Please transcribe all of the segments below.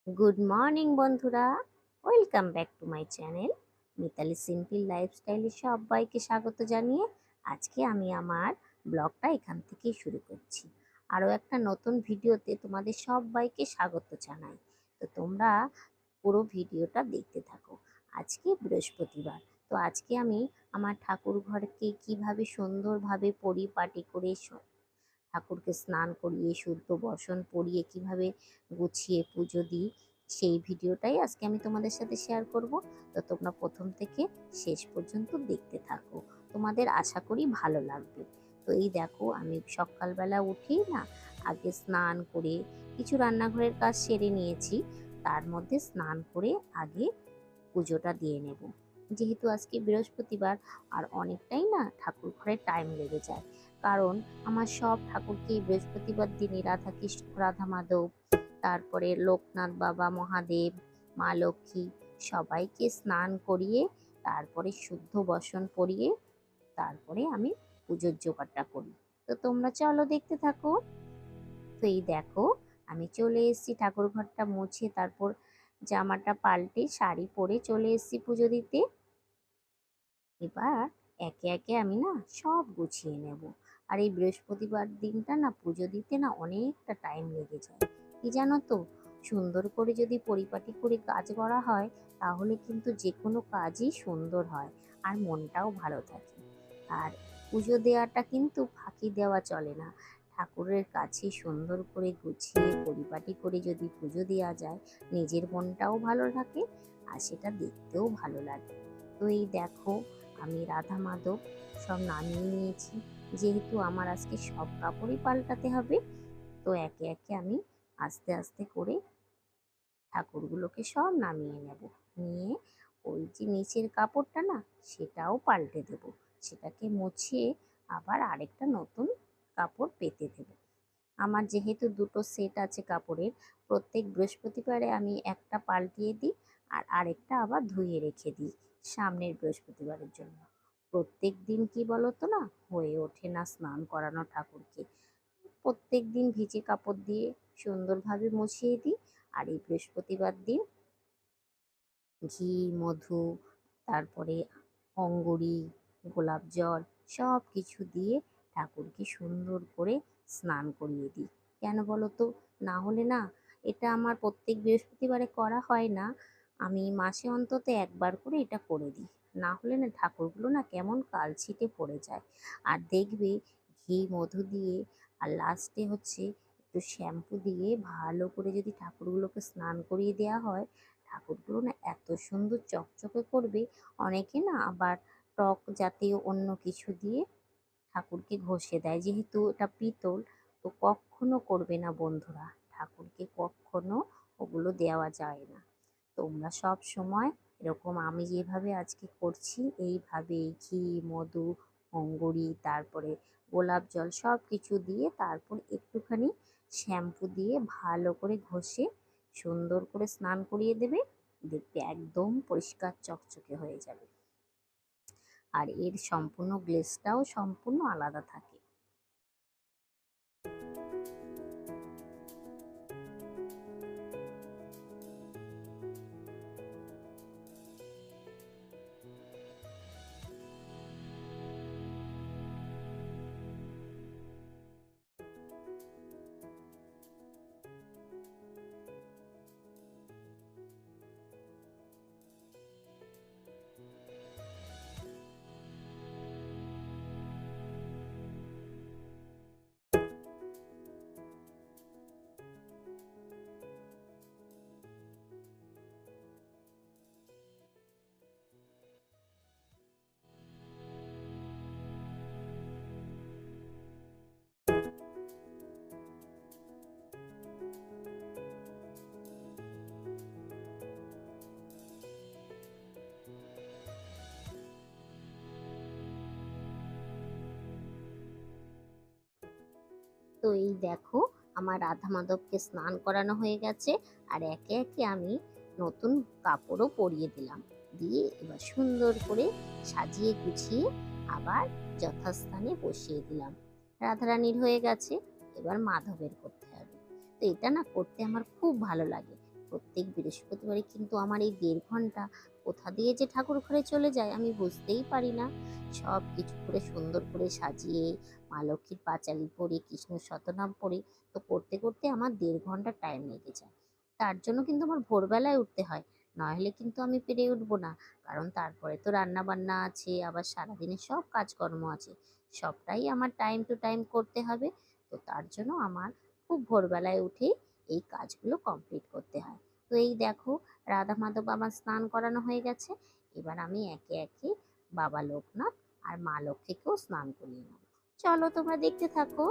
Good morning বন্ধুরা, welcome back to my channel Mitali simple লাইফস্টাইলে সবাইকে স্বাগত জানিয়ে আজকে আমি আমার ব্লগটা এখান থেকেই শুরু করছি। আরও একটা নতুন ভিডিওতে তোমাদের সবাইকে স্বাগত জানাই। তো তোমরা পুরো ভিডিওটা দেখতে থাকো। আজকে বৃহস্পতিবার, তো আজকে আমি আমার ঠাকুর ঘরকে কিভাবে সুন্দরভাবে পরিপাটি করে ঠাকুরকে স্নান করিয়ে শুদ্ধ বসন পরিয়ে কিভাবে গুছিয়ে পুজো দিই, সেই ভিডিওটাই আজকে আমি তোমাদের সাথে শেয়ার করব। তো তোমরা প্রথম থেকে শেষ পর্যন্ত দেখতে থাকো, তোমাদের আশা করি ভালো লাগবে। তো এই দেখো, আমি সকালবেলা উঠেই না আগে স্নান করে কিছু রান্নাঘরের কাজ সেরে নিয়েছি। তার মধ্যে স্নান করে আগে পুজোটা দিয়ে নেব, যেহেতু আজকে বৃহস্পতিবার। আর অনেকটাই না ঠাকুর ঘরে টাইম লেগে যায়, কারণ আমার সব ঠাকুরকে বৃহস্পতিবার দিনে রাধা কৃষ্ণ, রাধা মাধব, তারপরে লোকনাথ বাবা, মহাদেব, মা লক্ষ্মী সবাইকে স্নান করিয়ে তারপরে শুদ্ধ বসন পরিয়ে তারপরে আমি পুজোর জোগাড়টা করি। তো তোমরা চলো দেখতে থাকো। তো এই দেখো, আমি চলে এসেছি ঠাকুর ঘরটা মুছে, তারপর জামাটা পাল্টে শাড়ি পরে চলে এসেছি পুজো দিতে। এবার একে একে আমি না সব গুছিয়ে নেব। আর এই বৃহস্পতিবার দিনটা না পুজো দিতে না অনেকটা টাইম লেগে যায়। কি জানো তো, সুন্দর করে যদি পরিপাটি করে কাজ করা হয় তাহলে কিন্তু যে কোনো কাজই সুন্দর হয় আর মনটাও ভালো থাকে। আর পুজো দেওয়াটা কিন্তু ফাঁকি দেওয়া চলে না। ঠাকুরের কাছে সুন্দর করে গুছিয়ে পরিপাটি করে যদি পুজো দেওয়া যায়, নিজের মনটাও ভালো থাকে আর সেটা দেখতেও ভালো লাগে। তো এই দেখো, আমি রাধা মাধব সব নামিয়ে নিয়েছি, যেহেতু আমার আজকে সব কাপড়ই পাল্টাতে হবে। তো একে একে আমি আস্তে আস্তে করে ঠাকুরগুলোকে সব নামিয়ে নেব। নিয়ে ওই যে নিচের কাপড়টা না, সেটাও পাল্টে দেব, সেটাকে মুছিয়ে আবার আরেকটা নতুন কাপড় পেতে দেব। আমার যেহেতু দুটো সেট আছে কাপড়ের, প্রত্যেক বৃহস্পতিবারে আমি একটা পাল্টিয়ে দিই আর আরেকটা আবার ধুয়ে রেখে দিই সামনের বৃহস্পতিবারের জন্য। প্রত্যেক দিন কি বলতো না, হয়ে ওঠে না স্নান করানো ঠাকুরকে। প্রত্যেক দিন ভিজে কাপড় দিয়ে সুন্দরভাবে মুছিয়ে দিই, আর এই বৃহস্পতিবার দিন ঘি, মধু, তারপরে অঙ্গুরি, গোলাপ জল সব কিছু দিয়ে ঠাকুরকে সুন্দর করে স্নান করিয়ে দিই। কেন বলো তো, না হলে না, এটা আমার প্রত্যেক বৃহস্পতিবারে করা হয় না, আমি মাসে অন্তত একবার করে এটা করে দিই। না হলে না ঠাকুরগুলো না কেমন কালছিটে পড়ে যায়। আর দেখবে, ঘি মধু দিয়ে আর লাস্টে হচ্ছে একটু শ্যাম্পু দিয়ে ভালো করে যদি ঠাকুরগুলোকে স্নান করিয়ে দেওয়া হয়, ঠাকুরগুলো না এত সুন্দর চকচকে করবে। অনেকে না আবার টক জাতীয় অন্য কিছু দিয়ে ঠাকুরকে ঘষে দেয়, যেহেতু এটা পিতল। তো কখনো করবে না বন্ধুরা, ঠাকুরকে কখনো ওগুলো দেওয়া যায় না। তোমরা সব সময় এরকম আমি যেভাবে আজকে করছি এইভাবে ঘি, মধু, অঙ্গুরি, তারপরে গোলাপ জল সব কিছু দিয়ে তারপর একটুখানি শ্যাম্পু দিয়ে ভালো করে ঘষে সুন্দর করে স্নান করিয়ে দেবে। দেখবে একদম পরিষ্কার চকচকে হয়ে যাবে, আর এর সম্পূর্ণ গ্লেজটাও সম্পূর্ণ আলাদা থাকে। তো এই দেখো, আমার রাধা মাধবকে স্নান করানো হয়ে গেছে, আর একে একে আমি নতুন কাপড়ও পরিয়ে দিলাম। দিয়ে এবার সুন্দর করে সাজিয়ে গুছিয়ে আবার যথাস্থানে বসিয়ে দিলাম। রাধারানীর হয়ে গেছে, এবার মাধবের করতে হবে। তো এটা না করতে আমার খুব ভালো লাগে, প্রত্যেক বৃহস্পতিবারে কিন্তু আমার এই 1.5 ঘন্টা কোথা দিয়ে যে ঠাকুর ঘরে চলে যায় আমি বুঝতেই পারি না। সব কিছু করে সুন্দর করে সাজিয়ে মা লক্ষ্মীর পাঁচালি পরে কৃষ্ণ শতনাম পড়ে তো করতে করতে আমার 1.5 ঘন্টা টাইম লেগে যায়। তার জন্য কিন্তু আমার ভোরবেলায় উঠতে হয়, নইলে কিন্তু আমি পেরে উঠবো না। কারণ তারপরে তো রান্না বান্না আছে, আবার সারাদিনের সব কাজকর্ম আছে, সবটাই আমার টাইম টু টাইম করতে হবে। তো তার জন্য আমার খুব ভোরবেলায় উঠে এই কাজগুলো কমপ্লিট করতে হয়। তো এই দেখো, রাধা মাধব আমার স্নান করানো হয়ে গেছে। এবার আমি একে একে বাবা লোকনাথ আর মা লক্ষ্মীকেও স্নান করিয়ে নেব। চলো তোমরা দেখতে থাকো।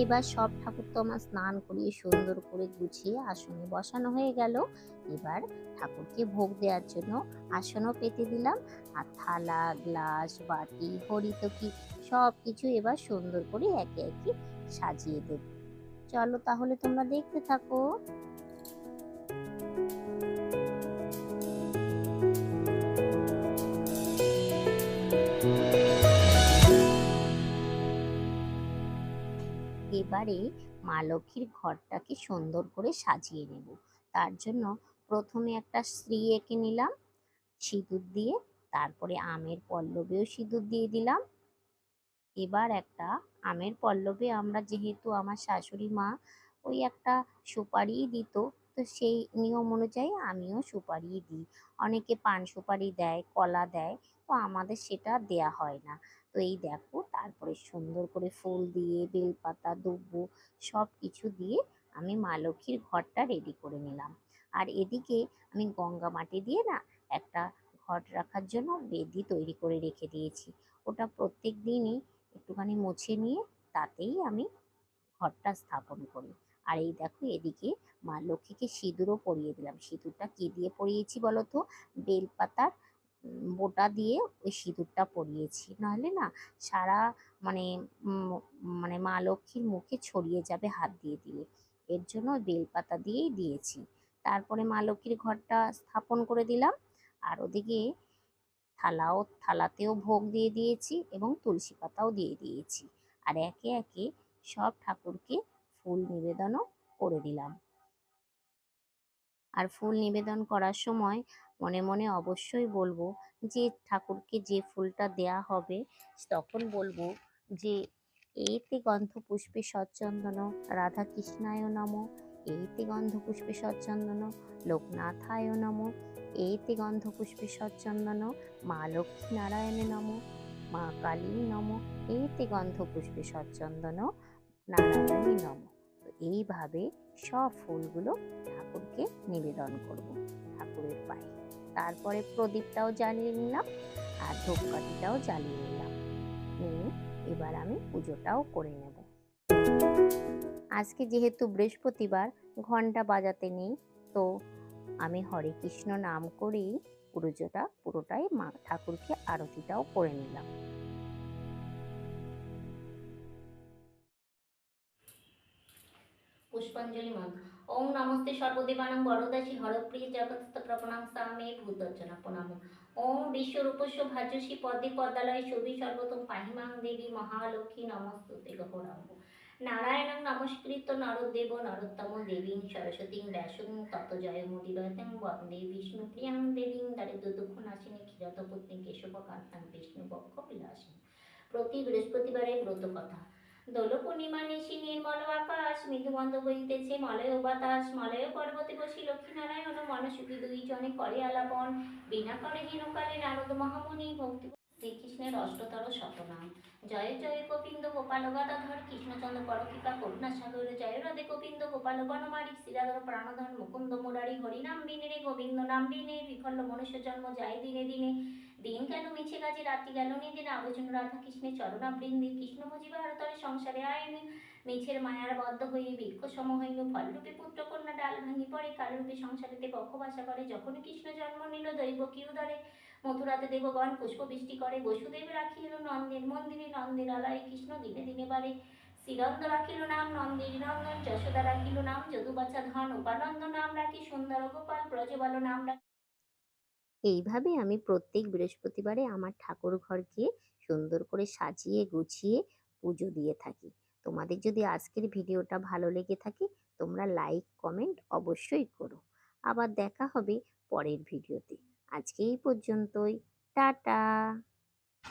এবার সব ঠাকুর তো আমার স্নান করিয়ে সুন্দর করে গুছিয়ে আসনে বসানো হয়ে গেল। এবার ঠাকুরকে ভোগ দেওয়ার জন্য আসনও পেতে দিলাম, আর থালা গ্লাস বাটি হরিতকি সব কিছু এবার সুন্দর করে একে একে সাজিয়ে দেব। চলো তাহলে তোমরা দেখতে থাকো। এবারে মা লক্ষ্মীর ঘরটাকে সুন্দর করে সাজিয়ে নেব। তার জন্য প্রথমে একটা শ্রী এঁকে নিলাম সিঁদুর দিয়ে, তারপরে আমের পল্লবেও সিঁদুর দিয়ে দিলাম। এবার একটা আমের পল্লবে আমরা যেহেতু আমার শাশুড়ি মা ওই একটা সুপারিই দিত, তো সেই নিয়ম অনুযায়ী আমিও সুপারিই দিই। অনেকে পান সুপারি দেয়, কলা দেয়, তো আমাদের সেটা দেয়া হয় না। তো এই দেখো, তারপরে সুন্দর করে ফুল দিয়ে বেলপাতা দুব্বো সব কিছু দিয়ে আমি মা লক্ষ্মীর ঘরটা রেডি করে নিলাম। আর এদিকে আমি গঙ্গা মাটি দিয়ে না একটা ঘট রাখার জন্য বেদি তৈরি করে রেখে দিয়েছি। ওটা প্রত্যেক দিনই একটুখানি মুছে নিয়ে তাতেই আমি ঘরটা স্থাপন করি। আর এই দেখো, এদিকে মা লক্ষ্মীকে সিঁদুরও পরিয়ে দিলাম। সিঁদুরটা কি দিয়ে পরিয়েছি বলো তো? বেলপাতার বোটা দিয়ে ওই সিঁদুরটা পরিয়েছি, নাহলে না সারা মানে উম, মানে মা লক্ষ্মীর মুখে ছড়িয়ে যাবে হাত দিয়ে দিলে। এর জন্য ওই বেলপাতা দিয়েই দিয়েছি। তারপরে মা লক্ষ্মীর ঘরটা স্থাপন করে দিলাম। আর ওদিকে থালাতেও ভোগ দিয়ে দিয়েছি এবং তুলসী পাতাও দিয়ে দিয়েছি। আর একে একে সব ঠাকুরকে ফুল নিবেদনও করে দিলাম। আর ফুল নিবেদন করার সময় মনে মনে অবশ্যই বলবো যে ঠাকুরকে যে ফুলটা দেয়া হবে তখন বলবো যে এইতে গন্ধ পুষ্পে সচ্চন্দন রাধা কৃষ্ণায় নমঃ, এইতে গন্ধ পুষ্পে সচ্চন্দন লোকনাথায় নমঃ, এইতে গন্ধ পুষ্পে সচ্চন্দন মা লক্ষ্মী নারায়ণে নমঃ, মা কালী নমঃ, এইতে গন্ধ পুষ্পে সচ্চন্দন নারায়ণী নমঃ। তো এইভাবে সব ফুলগুলো ঠাকুরকে নিবেদন করব ঠাকুরের পায়ে। তারপরে প্রদীপটাও জ্বালিয়ে নিলাম। আর ধূপকাঠিটাও জ্বালিয়ে নিলাম। নিয়ে এবার আমি পুজোটাও করে নেব। আজকে যেহেতু বৃহস্পতিবার, ঘন্টা বাজাতে নেই, তো আমি হরে কৃষ্ণ নাম করেই পুরোটাই মা ঠাকুরকে আরতিটাও করে নিলাম। পুষ্পাঞ্জলি মন্ত্র। ওম নমস্তে সর্বদেবানাং বরদাসী হরপ্রিয় জগৎস্থ প্রপণাং সামে ভূতর্চনা প্রণাম। ওম বিশ্বরূপস্য ভাজ্যসী পদ্মে পদ্মালয় শোভি সর্বতম পাহিমাং দেবী মহালক্ষ্মী নমস্তুতে গৌরাঙ্গ। নারায়ণং নমস্কৃত্য নরদেব নরোত্তম দেবীং সরস্বতীং ব্যাসং তত জয় মুদিরয়ং বন্দে বিষ্ণুপ্রিয়াং দেবীং দারিদ্র দুঃখ নাশিনী ক্ষীরতপত্নী কেশবকান্তাং বিষ্ণু বক্ষ বিলাসিনী। প্রতি বৃহস্পতিবারে ব্রত কথা। দোল পূর্ণিমা নিশি নির্মল আকাশ, মৃদুমন্দ বইতেছে মলয় বাতাস। মলয় পর্বতে বসি লক্ষ্মীনারায়ণ, মনসুখী দুইজনে করে আলাপন। বিনা করে হীনকালে নারদ মহামুনি ভক্তি শ্রীকৃষ্ণের অষ্টতর শতনাম। জয় জয় গোবিন্দ গোপাল গদাধর কৃষ্ণচন্দ্র পরকৃপা করুণা সাগর। জয় রাধে গোবিন্দ গোপাল বনমালী শ্রীরাধর প্রাণধর মুকুন্দ মুরারি। হরিনাম বিনে রে গোবিন্দ নাম বিনে, বিফল মনুষ্য জন্ম যায় দিনে দিনে। দিন গেল মিছে কাজে রাত্রি গেল নিদিন, আবর্জুন রাধা কৃষ্ণের চরণাবৃন্দি। কৃষ্ণ ভজিবার তরে সংসারে আইন, মিছের মায়ার বদ্ধ হয়ে বৃক্ষ সম হইল। ফলরূপে পুত্র কন্যা ডাল ভাঙি পড়ে, কালরূপে সংসারেতে বক্ষবাসা করে। যখন কৃষ্ণ জন্ম নিল দৈব কি উদারে, মথুরাতে দেবগণ পুষ্প বৃষ্টি করে। বসুদেব রাখিল নন্দের মন্দিরে, নন্দের আলয়ে কৃষ্ণ দিনে দিনে বাড়ে। শ্রীনন্দ রাখিল নাম নন্দের নন্দন, যশোদা রাখিল নাম যদুবাচা ধন। উপানন্দ নাম রাখি সুন্দর গোপাল, ব্রজবাল নাম রাখি। এইভাবে আমি প্রত্যেক বৃহস্পতিবারে আমার ঠাকুর ঘরকে সুন্দর করে সাজিয়ে গুছিয়ে পুজো দিয়ে থাকি। তোমাদের যদি আজকের ভিডিওটা ভালো লেগে থাকে, তোমরা লাইক কমেন্ট অবশ্যই করো। আবার দেখা হবে পরের ভিডিওতে। আজকে এই পর্যন্তই। টাটা।